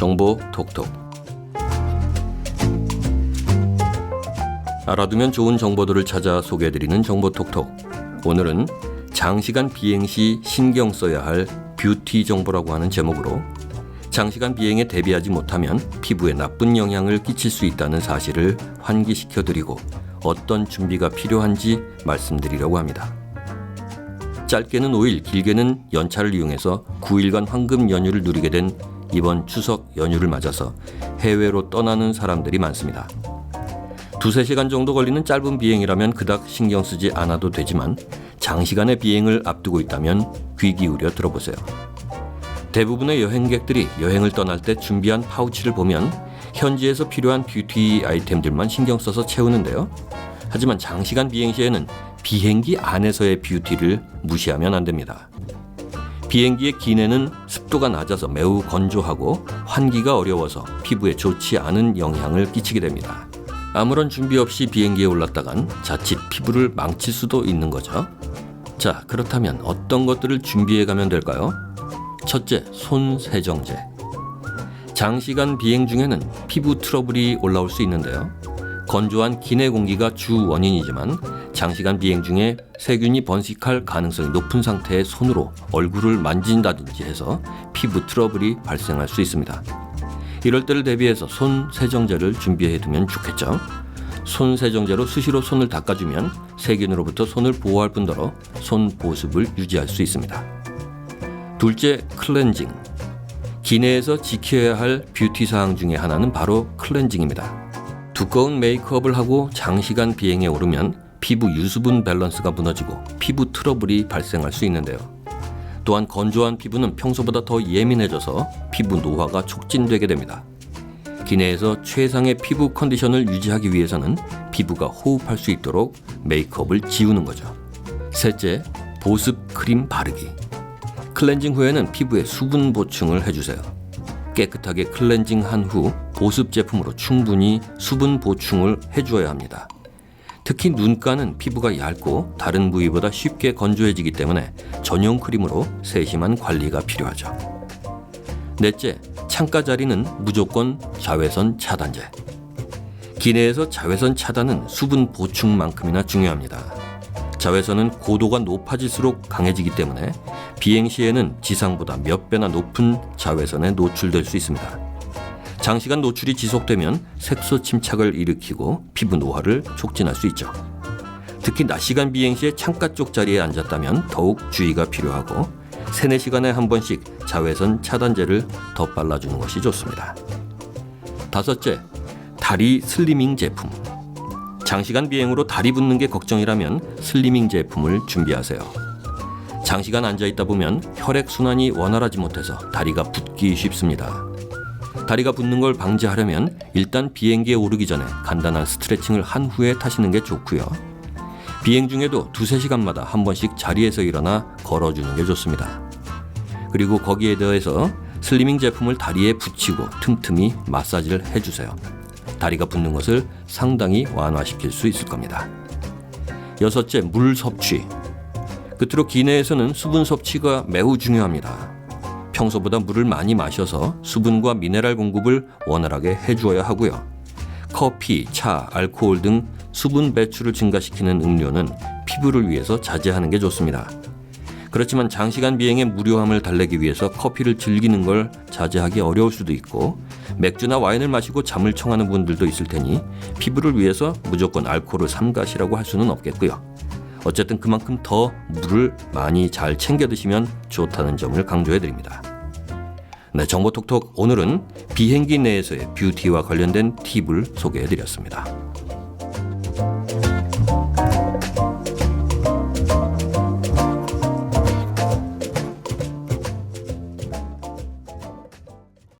정보 톡톡. 알아두면 좋은 정보들을 찾아 소개해드리는 정보 톡톡. 오늘은 장시간 비행 시 신경 써야 할 뷰티 정보라고 하는 제목으로 장시간 비행에 대비하지 못하면 피부에 나쁜 영향을 끼칠 수 있다는 사실을 환기시켜드리고 어떤 준비가 필요한지 말씀드리려고 합니다. 짧게는 5일, 길게는 연차를 이용해서 9일간 황금 연휴를 누리게 된 이번 추석 연휴를 맞아서 해외로 떠나는 사람들이 많습니다. 2-3시간 정도 걸리는 짧은 비행이라면 그닥 신경 쓰지 않아도 되지만 장시간의 비행을 앞두고 있다면 귀 기울여 들어보세요. 대부분의 여행객들이 여행을 떠날 때 준비한 파우치를 보면 현지에서 필요한 뷰티 아이템들만 신경 써서 채우는데요. 하지만 장시간 비행 시에는 비행기 안에서의 뷰티를 무시하면 안 됩니다. 비행기의 기내는 습도가 낮아서 매우 건조하고 환기가 어려워서 피부에 좋지 않은 영향을 끼치게 됩니다. 아무런 준비 없이 비행기에 올랐다간 자칫 피부를 망칠 수도 있는 거죠. 자, 그렇다면 어떤 것들을 준비해 가면 될까요? 첫째, 손 세정제. 장시간 비행 중에는 피부 트러블이 올라올 수 있는데요. 건조한 기내 공기가 주 원인이지만 장시간 비행 중에 세균이 번식할 가능성이 높은 상태의 손으로 얼굴을 만진다든지 해서 피부 트러블이 발생할 수 있습니다. 이럴 때를 대비해서 손 세정제를 준비해 두면 좋겠죠. 손 세정제로 수시로 손을 닦아주면 세균으로부터 손을 보호할 뿐더러 손 보습을 유지할 수 있습니다. 둘째, 클렌징. 기내에서 지켜야 할 뷰티 사항 중에 하나는 바로 클렌징입니다. 두꺼운 메이크업을 하고 장시간 비행에 오르면 피부 유수분 밸런스가 무너지고 피부 트러블이 발생할 수 있는데요. 또한 건조한 피부는 평소보다 더 예민해져서 피부 노화가 촉진되게 됩니다. 기내에서 최상의 피부 컨디션을 유지하기 위해서는 피부가 호흡할 수 있도록 메이크업을 지우는 거죠. 셋째, 보습 크림 바르기. 클렌징 후에는 피부에 수분 보충을 해주세요. 깨끗하게 클렌징한 후 보습 제품으로 충분히 수분 보충을 해주어야 합니다. 특히 눈가는 피부가 얇고 다른 부위보다 쉽게 건조해지기 때문에 전용 크림으로 세심한 관리가 필요하죠. 넷째, 창가 자리는 무조건 자외선 차단제. 기내에서 자외선 차단은 수분 보충만큼이나 중요합니다. 자외선은 고도가 높아질수록 강해지기 때문에 비행 시에는 지상보다 몇 배나 높은 자외선에 노출될 수 있습니다. 장시간 노출이 지속되면 색소 침착을 일으키고 피부 노화를 촉진할 수 있죠. 특히 낮 시간 비행 시에 창가 쪽 자리에 앉았다면 더욱 주의가 필요하고 3-4시간에 한 번씩 자외선 차단제를 더 발라주는 것이 좋습니다. 다섯째, 다리 슬리밍 제품. 장시간 비행으로 다리 붓는 게 걱정이라면 슬리밍 제품을 준비하세요. 장시간 앉아있다 보면 혈액순환이 원활하지 못해서 다리가 붓기 쉽습니다. 다리가 붓는 걸 방지하려면 일단 비행기에 오르기 전에 간단한 스트레칭을 한 후에 타시는 게 좋고요. 비행 중에도 2-3시간마다 한 번씩 자리에서 일어나 걸어주는 게 좋습니다. 그리고 거기에 더해서 슬리밍 제품을 다리에 붙이고 틈틈이 마사지를 해주세요. 다리가 붓는 것을 상당히 완화시킬 수 있을 겁니다. 여섯째, 물 섭취. 끝으로 기내에서는 수분 섭취가 매우 중요합니다. 평소보다 물을 많이 마셔서 수분과 미네랄 공급을 원활하게 해주어야 하고요. 커피, 차, 알코올 등 수분 배출을 증가시키는 음료는 피부를 위해서 자제하는 게 좋습니다. 그렇지만 장시간 비행의 무료함을 달래기 위해서 커피를 즐기는 걸 자제하기 어려울 수도 있고 맥주나 와인을 마시고 잠을 청하는 분들도 있을 테니 피부를 위해서 무조건 알코올을 삼가시라고 할 수는 없겠고요. 어쨌든 그만큼 더 물을 많이 잘 챙겨 드시면 좋다는 점을 강조해 드립니다. 네, 정보 톡톡 오늘은 비행기 내에서의 뷰티와 관련된 팁을 소개해 드렸습니다.